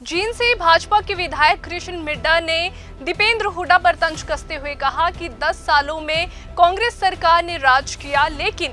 जींद से भाजपा के विधायक कृष्ण मिड्डा ने दीपेंद्र हुड्डा पर तंज कसते हुए कहा कि 10 सालों में कांग्रेस सरकार ने राज किया, लेकिन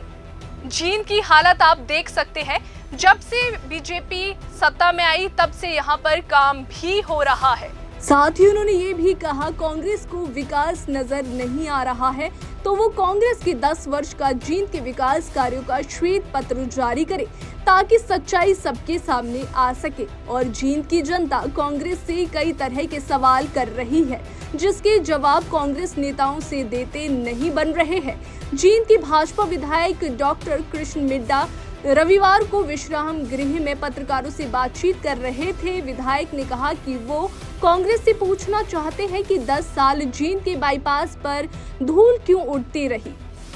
जींद की हालत आप देख सकते हैं। जब से बीजेपी सत्ता में आई तब से यहां पर काम भी हो रहा है। साथ ही उन्होंने ये भी कहा कांग्रेस को विकास नजर नहीं आ रहा है तो वो कांग्रेस के 10 वर्ष का जींद के विकास कार्यों का श्वेत पत्र जारी करे ताकि सच्चाई सबके सामने आ सके। और जींद की जनता कांग्रेस से कई तरह के सवाल कर रही है जिसके जवाब कांग्रेस नेताओं से देते नहीं बन रहे हैं। जींद की भाजपा विधायक डॉक्टर कृष्ण मिड्डा रविवार को विश्राम गृह में पत्रकारों से बातचीत कर रहे थे। विधायक ने कहा कि वो कांग्रेस से पूछना चाहते हैं कि 10 साल जींद के बाईपास पर धूल क्यों उड़ती रही।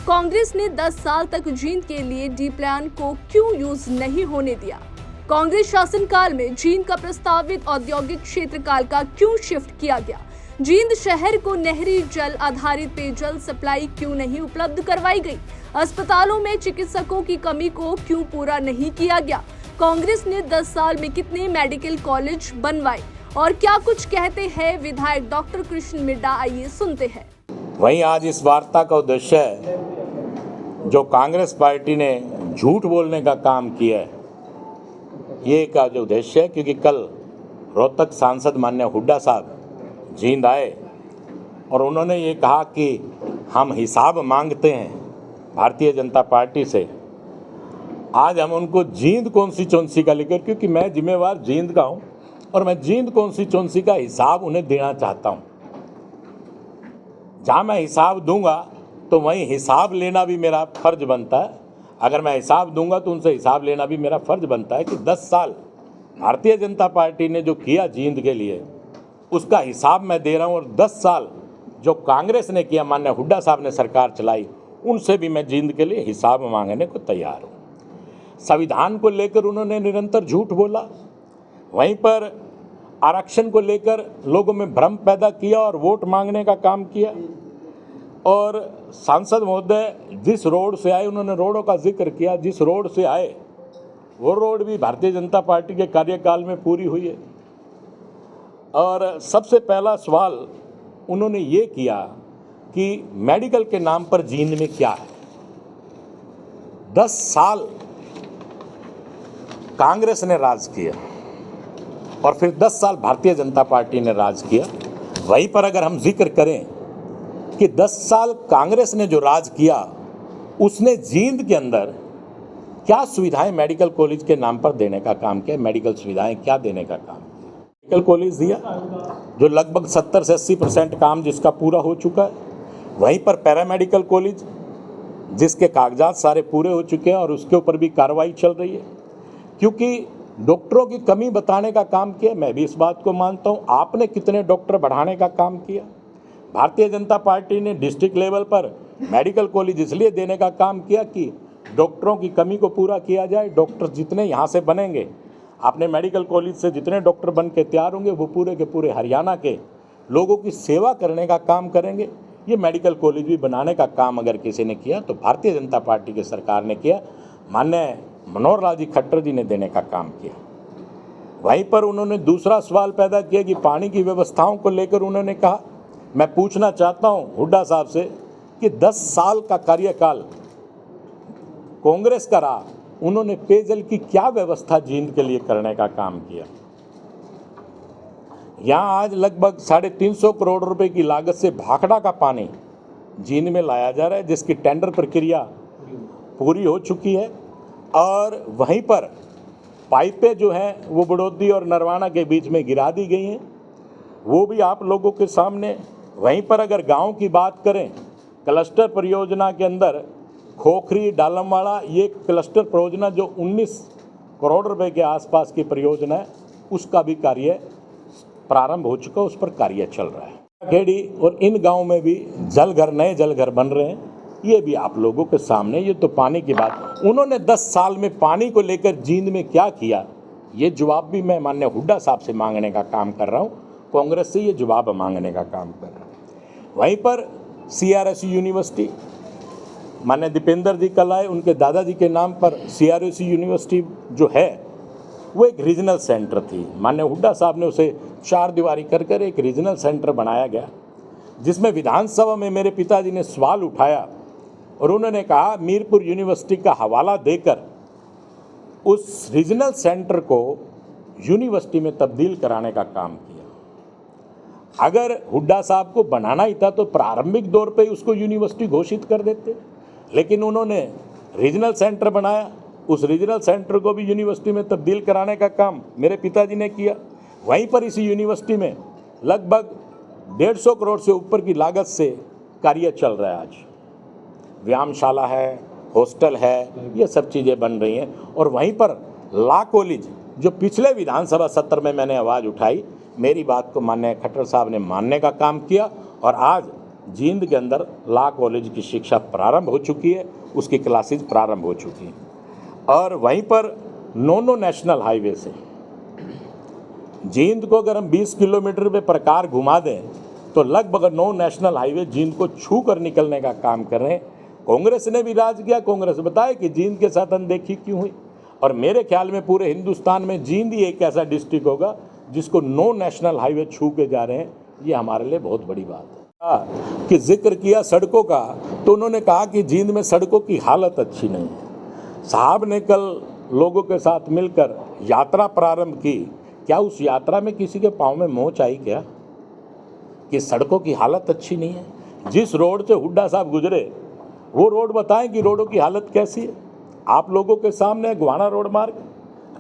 कांग्रेस ने 10 साल तक जींद के लिए डी प्लान को क्यों यूज नहीं होने दिया। कांग्रेस शासनकाल में जींद का प्रस्तावित औद्योगिक क्षेत्र कालका क्यों शिफ्ट किया गया। जींद शहर को नहरी जल आधारित पेयजल सप्लाई क्यों नहीं उपलब्ध करवाई गई। अस्पतालों में चिकित्सकों की कमी को क्यों पूरा नहीं किया गया। कांग्रेस ने 10 साल में कितने मेडिकल कॉलेज बनवाए और क्या कुछ कहते हैं विधायक डॉक्टर कृष्ण मिड्डा, आइए सुनते हैं। वहीं आज इस वार्ता का उद्देश्य है जो कांग्रेस पार्टी ने झूठ बोलने का काम किया है, ये का जो उद्देश्य है, क्योंकि कल रोहतक सांसद माननीय हुड्डा साहब जींद आए और उन्होंने ये कहा कि हम हिसाब मांगते हैं भारतीय जनता पार्टी से। आज हम उनको जींद कॉन्स्टिट्यूंसी का लेकर, क्योंकि मैं जिम्मेवार जींद का हूँ और मैं जींद कॉन्स्टिट्यूंसी का हिसाब उन्हें देना चाहता हूँ। जहाँ मैं हिसाब दूंगा तो वहीं हिसाब लेना भी मेरा फर्ज बनता है। अगर मैं हिसाब दूंगा तो उनसे हिसाब लेना भी मेरा फर्ज बनता है कि 10 साल भारतीय जनता पार्टी ने जो किया जींद के लिए उसका हिसाब मैं दे रहा हूँ, और 10 साल जो कांग्रेस ने किया, माननीय हुड्डा साहब ने सरकार चलाई, उनसे भी मैं जींद के लिए हिसाब मांगने को तैयार हूँ। संविधान को लेकर उन्होंने निरंतर झूठ बोला, वहीं पर आरक्षण को लेकर लोगों में भ्रम पैदा किया और वोट मांगने का काम किया। और सांसद महोदय जिस रोड से आए, उन्होंने रोडों का जिक्र किया, जिस रोड से आए वो रोड भी भारतीय जनता पार्टी के कार्यकाल में पूरी हुई है। और सबसे पहला सवाल उन्होंने ये किया कि मेडिकल के नाम पर जींद में क्या है। 10 साल कांग्रेस ने राज किया और फिर 10 साल भारतीय जनता पार्टी ने राज किया। वहीं पर अगर हम जिक्र करें कि 10 साल कांग्रेस ने जो राज किया उसने जींद के अंदर क्या सुविधाएं मेडिकल कॉलेज के नाम पर देने का काम किया, मेडिकल सुविधाएं क्या देने का काम किया। मेडिकल कॉलेज दिया जो लगभग 70 से 80% काम जिसका पूरा हो चुका है। वहीं पर पैरामेडिकल कॉलेज जिसके कागजात सारे पूरे हो चुके हैं और उसके ऊपर भी कार्रवाई चल रही है, क्योंकि डॉक्टरों की कमी बताने का काम किया। मैं भी इस बात को मानता हूं। आपने कितने डॉक्टर बढ़ाने का काम किया। भारतीय जनता पार्टी ने डिस्ट्रिक्ट लेवल पर मेडिकल कॉलेज इसलिए देने का काम किया कि डॉक्टरों की कमी को पूरा किया जाए। डॉक्टर जितने यहाँ से बनेंगे, आपने मेडिकल कॉलेज से जितने डॉक्टर बन के तैयार होंगे वो पूरे के पूरे हरियाणा के लोगों की सेवा करने का काम करेंगे। ये मेडिकल कॉलेज भी बनाने का काम अगर किसी ने किया तो भारतीय जनता पार्टी की सरकार ने किया, माननीय मनोहर लाल जी खट्टर जी ने देने का काम किया। वहीं पर उन्होंने दूसरा सवाल पैदा किया कि पानी की व्यवस्थाओं को लेकर उन्होंने कहा, मैं पूछना चाहता हूं हुड्डा साहब से कि 10 साल का कार्यकाल कांग्रेस का रहा, उन्होंने पेयजल की क्या व्यवस्था जींद के लिए करने का काम किया। यहां आज लगभग 350 करोड़ रुपए की लागत से भाखड़ा का पानी जींद में लाया जा रहा है, जिसकी टेंडर प्रक्रिया पूरी हो चुकी है। और वहीं पर पाइपें जो हैं वो बड़ौदी और नरवाना के बीच में गिरा दी गई हैं, वो भी आप लोगों के सामने। वहीं पर अगर गांव की बात करें, क्लस्टर परियोजना के अंदर खोखरी डालमवाड़ा, ये क्लस्टर परियोजना जो 19 करोड़ रुपए के आसपास की परियोजना है, उसका भी कार्य प्रारंभ हो चुका, उस पर कार्य चल रहा है। खेड़ी और इन गाँव में भी जलघर, नए जलघर बन रहे हैं, ये भी आप लोगों के सामने। ये तो पानी की बात, उन्होंने 10 साल में पानी को लेकर जींद में क्या किया, ये जवाब भी मैं माननीय हुड्डा साहब से मांगने का काम कर रहा हूँ, कांग्रेस से ये जवाब मांगने का काम कर रहा हूँ। वहीं पर CRSU यूनिवर्सिटी, माननीय दीपेंद्र जी कल आए, उनके दादाजी के नाम पर CRSU यूनिवर्सिटी जो है वो एक रीजनल सेंटर थी। माननीय हुड्डा साहब ने उसे 4 दीवारी कर कर एक रीजनल सेंटर बनाया गया, जिसमें विधानसभा में मेरे पिताजी ने सवाल उठाया और उन्होंने कहा मीरपुर यूनिवर्सिटी का हवाला देकर उस रीजनल सेंटर को यूनिवर्सिटी में तब्दील कराने का काम किया। अगर हुड्डा साहब को बनाना ही था तो प्रारंभिक दौर पे उसको यूनिवर्सिटी घोषित कर देते, लेकिन उन्होंने रीजनल सेंटर बनाया। उस रीजनल सेंटर को भी यूनिवर्सिटी में तब्दील कराने का काम मेरे पिताजी ने किया। वहीं पर इसी यूनिवर्सिटी में लगभग 150 करोड़ से ऊपर की लागत से कार्य चल रहा है। आज व्यायामशाला है, हॉस्टल है, ये सब चीज़ें बन रही हैं। और वहीं पर लॉ कॉलेज, जो पिछले विधानसभा सत्र में मैंने आवाज़ उठाई, मेरी बात को माननीय खट्टर साहब ने मानने का काम किया और आज जींद के अंदर लॉ कॉलेज की शिक्षा प्रारंभ हो चुकी है, उसकी क्लासेज प्रारंभ हो चुकी हैं। और वहीं पर 9 नेशनल हाईवे से जींद को अगर हम 20 किलोमीटर पे प्रकार घुमा दें तो लगभग 9 नेशनल हाईवे जींद को छू कर निकलने का काम कर रहे हैं। कांग्रेस ने भी राज किया। कांग्रेस बताए कि जींद के साथ अनदेखी क्यों हुई, और मेरे ख्याल में पूरे हिंदुस्तान में जींद ही एक ऐसा डिस्ट्रिक्ट होगा जिसको 9 नेशनल हाईवे छू के जा रहे हैं। ये हमारे लिए बहुत बड़ी बात है। कि जिक्र किया सड़कों का, तो उन्होंने कहा कि जींद में सड़कों की हालत अच्छी नहीं है। साहब ने कल लोगों के साथ मिलकर यात्रा प्रारंभ की। क्या उस यात्रा में किसी के पाँव में मोच आई क्या कि सड़कों की हालत अच्छी नहीं है? जिस रोड से हुड्डा साहब गुजरे वो रोड बताएं कि रोडों की हालत कैसी है। आप लोगों के सामने गुहाना रोड मार्ग,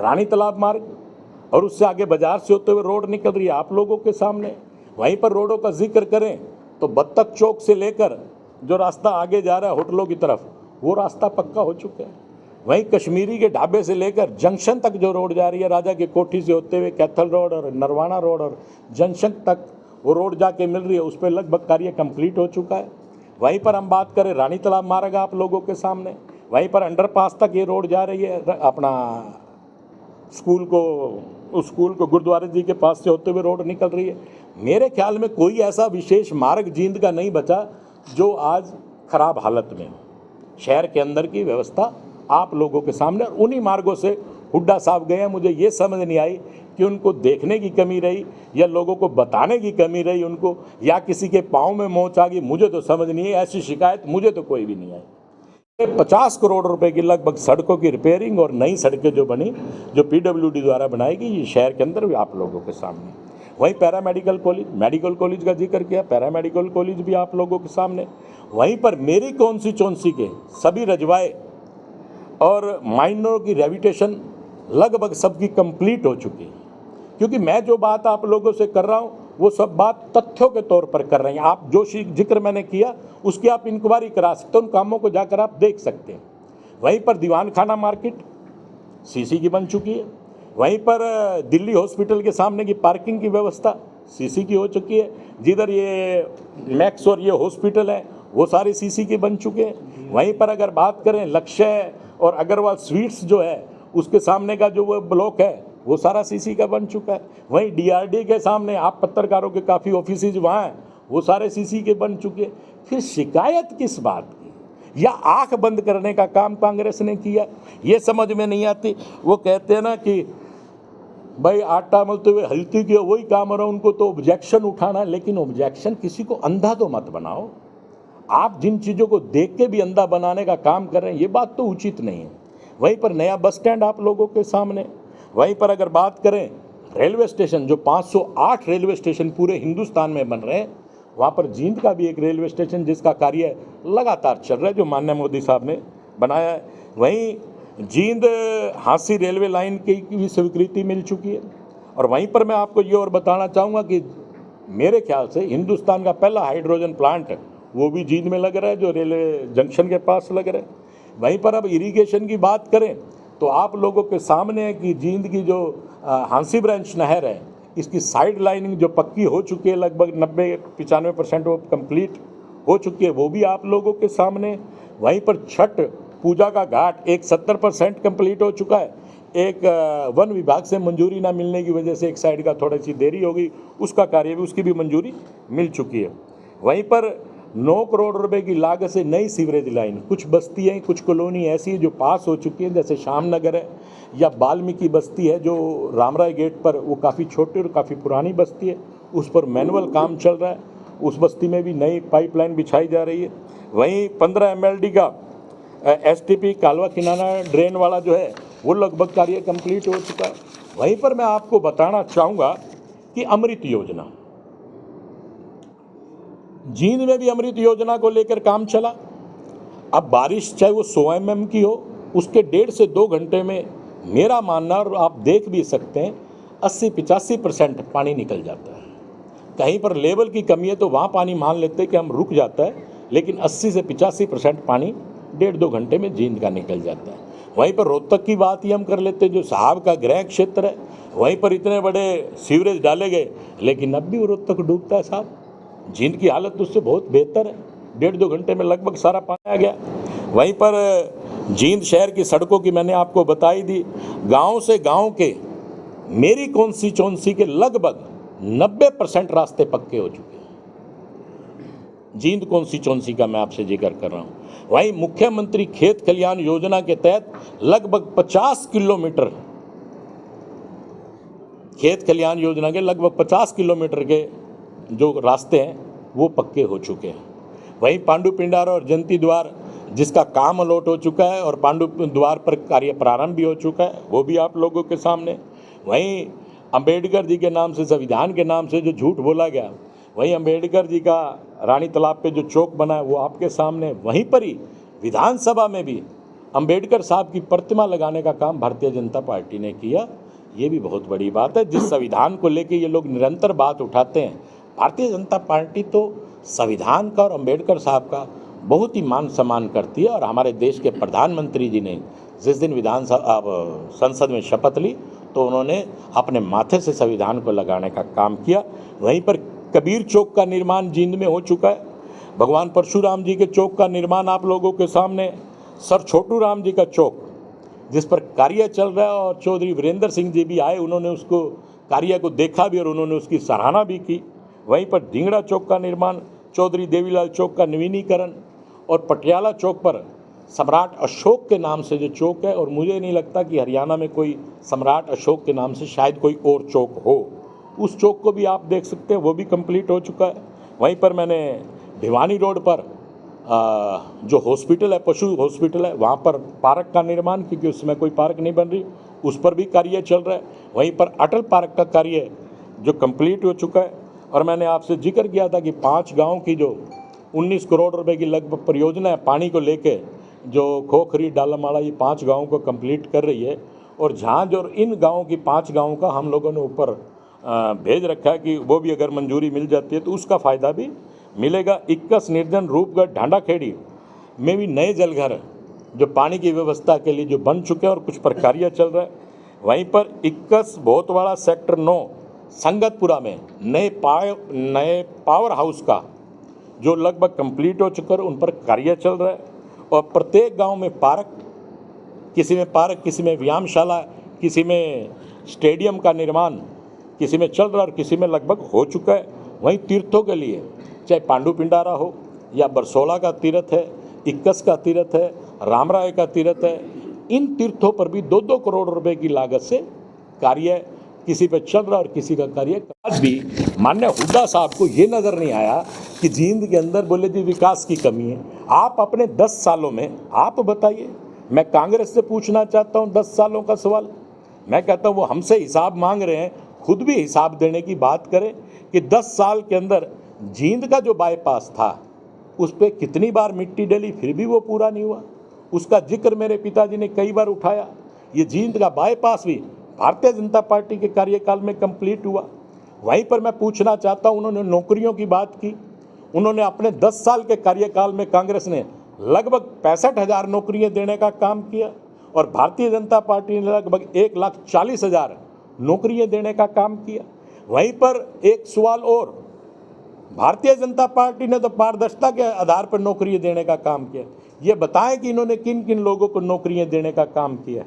रानी तालाब मार्ग और उससे आगे बाजार से होते हुए रोड निकल रही है आप लोगों के सामने। वहीं पर रोडों का जिक्र करें तो बत्तख चौक से लेकर जो रास्ता आगे जा रहा है होटलों की तरफ, वो रास्ता पक्का हो चुका है। वहीं कश्मीरी के ढाबे से लेकर जंक्शन तक जो रोड जा रही है, राजा की कोठी से होते हुए कैथल रोड और नरवाना रोड और जंक्शन तक वो रोड जाके मिल रही है, उस पर लगभग कार्य कंप्लीट हो चुका है। वहीं पर हम बात करें रानी तालाब मार्ग आप लोगों के सामने, वहीं पर अंडरपास तक ये रोड जा रही है। अपना स्कूल को गुरुद्वारे जी के पास से होते हुए रोड निकल रही है। मेरे ख्याल में कोई ऐसा विशेष मार्ग जींद का नहीं बचा जो आज खराब हालत में हो। शहर के अंदर की व्यवस्था आप लोगों के सामने, उन्हीं मार्गों से हुड्डा साहब गए हैं। मुझे ये समझ नहीं आई कि उनको देखने की कमी रही या लोगों को बताने की कमी रही उनको, या किसी के पाँव में मोच आ गई। मुझे तो समझ नहीं है, ऐसी शिकायत मुझे तो कोई भी नहीं आई। 50 करोड़ रुपए की लगभग सड़कों की रिपेयरिंग और नई सड़कें जो बनी, जो PWD द्वारा बनाई गई, ये शहर के अंदर भी आप लोगों के सामने। वहीं पैरामेडिकल कॉलेज, मेडिकल कॉलेज का जिक्र किया, पैरामेडिकल कॉलेज भी आप लोगों के सामने। वहीं पर मेरी कॉन्स्टिट्यूंसी के सभी रजवाए और माइनरों की रेविटेशन लगभग सबकी कंप्लीट हो चुकी है। क्योंकि मैं जो बात आप लोगों से कर रहा हूँ वो सब बात तथ्यों के तौर पर कर रहे हैं। आप जो जिक्र मैंने किया उसकी आप इंक्वायरी करा सकते हैं, उन कामों को जाकर आप देख सकते हैं। वहीं पर दीवान खाना मार्केट CC की बन चुकी है। वहीं पर दिल्ली हॉस्पिटल के सामने की पार्किंग की व्यवस्था CC की हो चुकी है। जिधर ये मैक्स और ये हॉस्पिटल है वो सारे CC के बन चुके हैं। वहीं पर अगर बात करें लक्ष्य और अग्रवाल स्वीट्स जो है उसके सामने का जो वो ब्लॉक है वो सारा CC का बन चुका है। वहीं DRD के सामने आप पत्रकारों के काफ़ी ऑफिसेज वहाँ हैं, वो सारे CC के बन चुके हैं। फिर शिकायत किस बात की, या आंख बंद करने का काम कांग्रेस ने किया, ये समझ में नहीं आती। वो कहते हैं ना कि भाई आटा मलते हुए हल्ती की वही काम हो रहा, उनको तो ऑब्जेक्शन उठाना। लेकिन ऑब्जेक्शन किसी को अंधा तो मत बनाओ। आप जिन चीज़ों को देख के भी अंधा बनाने का काम कर रहे हैं, ये बात तो उचित नहीं है। वहीं पर नया बस स्टैंड आप लोगों के सामने। वहीं पर अगर बात करें रेलवे स्टेशन, जो 508 रेलवे स्टेशन पूरे हिंदुस्तान में बन रहे हैं, वहाँ पर जींद का भी एक रेलवे स्टेशन जिसका कार्य लगातार चल रहा है, जो माननीय मोदी साहब ने बनाया है। वहीं जींद हांसी रेलवे लाइन की भी स्वीकृति मिल चुकी है। और वहीं पर मैं आपको ये और बताना चाहूँगा कि मेरे ख्याल से हिंदुस्तान का पहला हाइड्रोजन प्लांट वो भी जींद में लग रहा है, जो रेलवे जंक्शन के पास लग रहा है। वहीं पर अब इरिगेशन की बात करें तो आप लोगों के सामने है कि जींद की जो हांसी ब्रांच नहर है, इसकी साइड लाइनिंग जो पक्की हो चुकी है, लगभग 90-95% वो कंप्लीट हो चुकी है, वो भी आप लोगों के सामने। वहीं पर छठ पूजा का घाट एक 70% कंप्लीट हो चुका है। एक वन विभाग से मंजूरी ना मिलने की वजह से एक साइड का थोड़ी सी देरी हो गई, उसका कार्य भी, उसकी भी मंजूरी मिल चुकी है। वहीं पर 9 करोड़ रुपए की लागत से नई सीवरेज लाइन, कुछ बस्तियाँ कुछ कॉलोनी ऐसी है जो पास हो चुकी हैं, जैसे श्यामनगर है या वाल्मीकि बस्ती है जो रामराय गेट पर, वो काफ़ी छोटी और काफ़ी पुरानी बस्ती है, उस पर मैनुअल काम चल रहा है, उस बस्ती में भी नई पाइपलाइन बिछाई जा रही है। वहीं 15 MLD का STP कालवा किनारा ड्रेन वाला जो है वो लगभग कार्य कंप्लीट हो चुका है। वहीं पर मैं आपको बताना चाहूँगा कि अमृत योजना, जींद में भी अमृत योजना को लेकर काम चला। अब बारिश चाहे वो 100 mm की हो, उसके 1.5 से 2 घंटे में मेरा मानना, और आप देख भी सकते हैं, 80-85% पानी निकल जाता है। कहीं पर लेवल की कमी है तो वहाँ पानी मान लेते हैं कि हम रुक जाता है, लेकिन 80 से 85% पानी 1.5-2 घंटे में जींद का निकल जाता है। वहीं पर रोहतक की बात ही हम कर लेते हैं, जो साहब का गृह क्षेत्र है, वहीं पर इतने बड़े सीवरेज डाले गए, लेकिन अब भी वो रोहतक डूबता है साहब। जींद की हालत उससे बहुत बेहतर है, 1.5-2 घंटे में लगभग सारा पानी आ गया। वहीं पर जींद शहर की सड़कों की मैंने आपको बताई दी, गांव से गांव के मेरी कॉन्स्टिट्यूएंसी के लगभग 90% रास्ते पक्के हो चुके हैं। जींद कॉन्स्टिट्यूएंसी का मैं आपसे जिक्र कर रहा हूँ। वहीं मुख्यमंत्री खेत खलियान योजना के तहत लगभग 50 किलोमीटर, खेत खलियान योजना के लगभग 50 किलोमीटर के जो रास्ते हैं वो पक्के हो चुके हैं। वहीं पांडु पिंडारा और जयंती द्वार जिसका काम अलॉट हो चुका है और पांडु द्वार पर कार्य प्रारंभ भी हो चुका है, वो भी आप लोगों के सामने। वहीं अंबेडकर जी के नाम से, संविधान के नाम से जो झूठ बोला गया, वहीं अंबेडकर जी का रानी तालाब पे जो चौक बना है वो आपके सामने। वहीं पर ही विधानसभा में भी अंबेडकर साहब की प्रतिमा लगाने का काम भारतीय जनता पार्टी ने किया। ये भी बहुत बड़ी बात है। जिस संविधान को लेके ये लोग निरंतर बात उठाते हैं, भारतीय जनता पार्टी तो संविधान का और अंबेडकर साहब का बहुत ही मान सम्मान करती है। और हमारे देश के प्रधानमंत्री जी ने जिस दिन संसद में शपथ ली तो उन्होंने अपने माथे से संविधान को लगाने का काम किया। वहीं पर कबीर चौक का निर्माण जींद में हो चुका है। भगवान परशुराम जी के चौक का निर्माण आप लोगों के सामने, सर छोटू राम जी का चौक जिस पर कार्य चल रहा है, और चौधरी वीरेंद्र सिंह जी भी आए, उन्होंने उसको कार्य को देखा भी और उन्होंने उसकी सराहना भी की। वहीं पर ढिंगड़ा चौक का निर्माण, चौधरी देवीलाल चौक का नवीनीकरण, और पटियाला चौक पर सम्राट अशोक के नाम से जो चौक है, और मुझे नहीं लगता कि हरियाणा में कोई सम्राट अशोक के नाम से शायद कोई और चौक हो, उस चौक को भी आप देख सकते हैं, वो भी कंप्लीट हो चुका है। वहीं पर मैंने भिवानी रोड पर जो हॉस्पिटल है, पशु हॉस्पिटल है, वहाँ पर पार्क का निर्माण, क्योंकि उसमें कोई पार्क नहीं बन रही, उस पर भी कार्य चल रहा है। वहीं पर अटल पार्क का कार्य जो कंप्लीट हो चुका है। और मैंने आपसे जिक्र किया था कि 5 गाँव की जो 19 करोड़ रुपए की लगभग परियोजना है पानी को लेके, जो खोखरी डालामाला, ये 5 गाँवों को कंप्लीट कर रही है। और झांझ और इन गाँवों की 5 गाँवों का हम लोगों ने ऊपर भेज रखा है कि वो भी अगर मंजूरी मिल जाती है तो उसका फ़ायदा भी मिलेगा। 21 निर्जन रूपगढ़ ढांडाखेड़ी में भी नए जलघर जो पानी की व्यवस्था के लिए जो बन चुके हैं और कुछ पर कार्य चल रहा है। वहीं पर 21 बहुतवाड़ा सेक्टर 9 संगतपुरा में नए पावर हाउस का जो लगभग कंप्लीट हो चुका है, उन पर कार्य चल रहा है। और प्रत्येक गांव में पार्क, किसी में व्यायामशाला, किसी में स्टेडियम का निर्माण, किसी में चल रहा और किसी में लगभग हो चुका है। वहीं तीर्थों के लिए चाहे पांडु पिंडारा हो या बरसोला का तीर्थ है, 21 का तीर्थ है, रामराय का तीर्थ है, इन तीर्थों पर भी 2-2 करोड़ रुपए की लागत से कार्य किसी पे चल रहा और किसी का कार्य। आज भी माननीय हुड्डा साहब को ये नज़र नहीं आया कि जींद के अंदर बोले जी विकास की कमी है। आप अपने 10 सालों में आप बताइए। मैं कांग्रेस से पूछना चाहता हूँ 10 सालों का सवाल। मैं कहता हूँ वो हमसे हिसाब मांग रहे हैं, खुद भी हिसाब देने की बात करें कि 10 साल के अंदर जींद का जो बाईपास था उस पर कितनी बार मिट्टी डली, फिर भी वो पूरा नहीं हुआ। उसका जिक्र मेरे पिताजी ने कई बार उठाया। ये जींद का बाईपास भी भारतीय जनता पार्टी के कार्यकाल में कंप्लीट हुआ। वहीं पर मैं पूछना चाहता हूँ, उन्होंने नौकरियों की बात की। उन्होंने अपने 10 साल के कार्यकाल में कांग्रेस ने लगभग 65,000 नौकरियाँ देने का काम किया और भारतीय जनता पार्टी ने लगभग 1,40,000 नौकरियाँ देने का काम किया। वहीं पर एक सवाल और, भारतीय जनता पार्टी ने तो पारदर्शिता के आधार पर नौकरियाँ देने का काम किया। ये बताएं कि इन्होंने किन किन लोगों को नौकरियाँ देने का काम किया।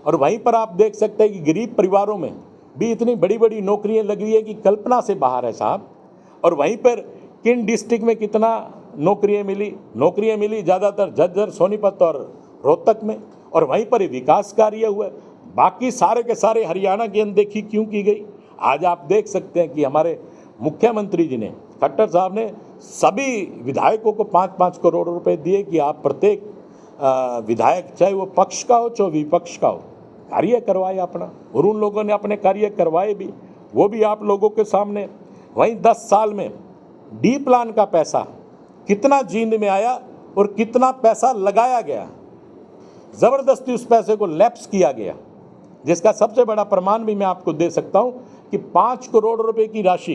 और वहीं पर आप देख सकते हैं कि गरीब परिवारों में भी इतनी बड़ी बड़ी नौकरियाँ लगी है कि कल्पना से बाहर है साहब। और वहीं पर किन डिस्ट्रिक्ट में कितना नौकरियां मिली ज़्यादातर झज्जर, सोनीपत और रोहतक में, और वहीं पर ही विकास कार्य हुआ। बाकी सारे के सारे हरियाणा की अनदेखी क्यों की गई? आज आप देख सकते हैं कि हमारे मुख्यमंत्री जी ने, खट्टर साहब ने सभी विधायकों को 5-5 करोड़ रुपए दिए कि आप प्रत्येक विधायक, चाहे वो पक्ष का हो चाहे विपक्ष का हो, कार्य करवाए अपना, और उन लोगों ने अपने कार्य करवाए भी, वो भी आप लोगों के सामने। वहीं 10 साल में डी प्लान का पैसा कितना जींद में आया और कितना पैसा लगाया गया, ज़बरदस्ती उस पैसे को लैप्स किया गया, जिसका सबसे बड़ा प्रमाण भी मैं आपको दे सकता हूं कि 5 करोड़ रुपए की राशि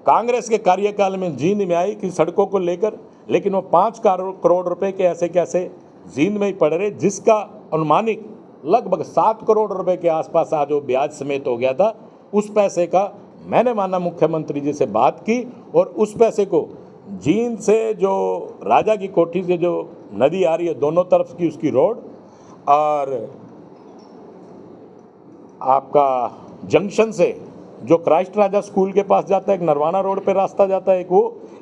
कांग्रेस के कार्यकाल में जींद में आई कि सड़कों को लेकर, लेकिन वो 5 करोड़ रुपए के ऐसे कैसे जींद में ही पड़ रहे, जिसका अनुमानिक लगभग 7 करोड़ रुपए के आसपास आज वो ब्याज समेत हो गया था। उस पैसे का मैंने माना मुख्यमंत्री जी से बात की, और उस पैसे को जींद से जो राजा की कोठी से जो नदी आ रही है दोनों तरफ की उसकी रोड, और आपका जंक्शन से जो क्राइस्ट राजा स्कूल के पास जाता है, एक नरवाना रोड पे रास्ता जाता है,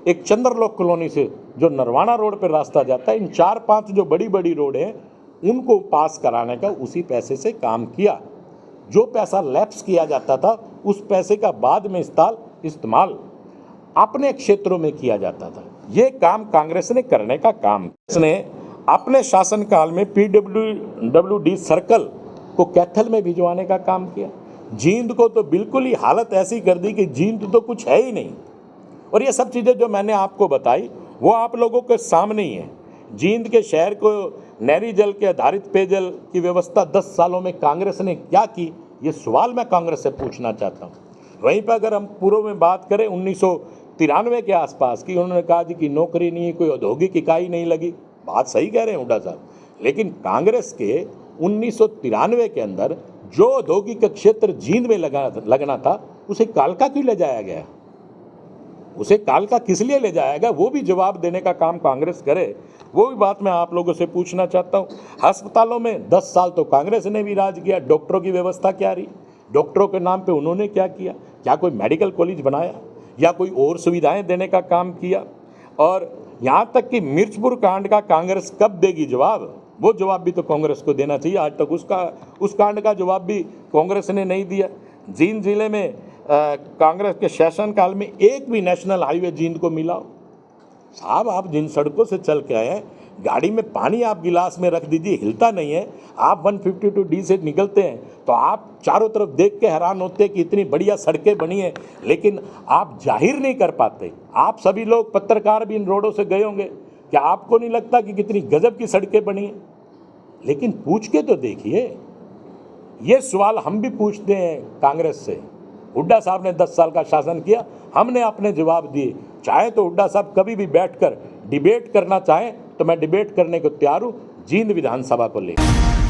एक चंद्रलोक कॉलोनी से जो नरवाना रोड पे रास्ता जाता है, इन 4-5 जो बड़ी बड़ी रोड हैं उनको पास कराने का उसी पैसे से काम किया। जो पैसा लैप्स किया जाता था उस पैसे का बाद में इस्तेमाल अपने क्षेत्रों में किया जाता था। ये काम कांग्रेस ने करने का काम, इसने अपने शासनकाल में PWD सर्कल को कैथल में भिजवाने का काम किया। जींद को तो बिल्कुल ही हालत ऐसी कर दी कि जींद तो कुछ है ही नहीं। और ये सब चीज़ें जो मैंने आपको बताई वो आप लोगों के सामने ही है। जींद के शहर को नहरी जल के आधारित पेयजल की व्यवस्था 10 सालों में कांग्रेस ने क्या की, ये सवाल मैं कांग्रेस से पूछना चाहता हूँ। वहीं पर अगर हम पूर्व में बात करें 1993 के आसपास की, उन्होंने कहा जी कि नौकरी नहीं, कोई औद्योगिक इकाई नहीं लगी। बात सही कह रहे हैं हुड्डा साहब, लेकिन कांग्रेस के 1993 के अंदर जो औद्योगिक क्षेत्र जींद में लगना था उसे कालका क्यों ले जाया गया? उसे कालका किस लिए ले जाया गया, वो भी जवाब देने का काम कांग्रेस करे। वो भी बात मैं आप लोगों से पूछना चाहता हूँ। अस्पतालों में 10 साल तो कांग्रेस ने भी राज किया, डॉक्टरों की व्यवस्था क्या रही, डॉक्टरों के नाम पे उन्होंने क्या किया? क्या कोई मेडिकल कॉलेज बनाया या कोई और सुविधाएं देने का काम किया? और यहाँ तक कि मिर्चपुर कांड का कांग्रेस कब देगी जवाब, वो जवाब भी तो कांग्रेस को देना चाहिए। आज तक उस कांड का जवाब भी कांग्रेस ने नहीं दिया। जींद जिले में कांग्रेस के शासनकाल में एक भी नेशनल हाईवे जींद को मिला हो? साहब, आप जिन सड़कों से चल के आए हैं, गाड़ी में पानी आप गिलास में रख दीजिए, हिलता नहीं है। आप 152D से निकलते हैं तो आप चारों तरफ देख के हैरान होते हैं कि इतनी बढ़िया सड़कें बनी हैं, लेकिन आप जाहिर नहीं कर पाते। आप सभी लोग पत्रकार भी इन रोडों से गए होंगे, क्या आपको नहीं लगता कि कितनी गजब की सड़कें बनी हैं? लेकिन पूछ के तो देखिए। ये सवाल हम भी पूछते हैं कांग्रेस से। हुड्डा साहब ने 10 साल का शासन किया, हमने अपने जवाब दिए। चाहे तो हुड्डा साहब कभी भी बैठकर डिबेट करना चाहें तो मैं डिबेट करने को तैयार हूँ, जींद विधानसभा को लेकर।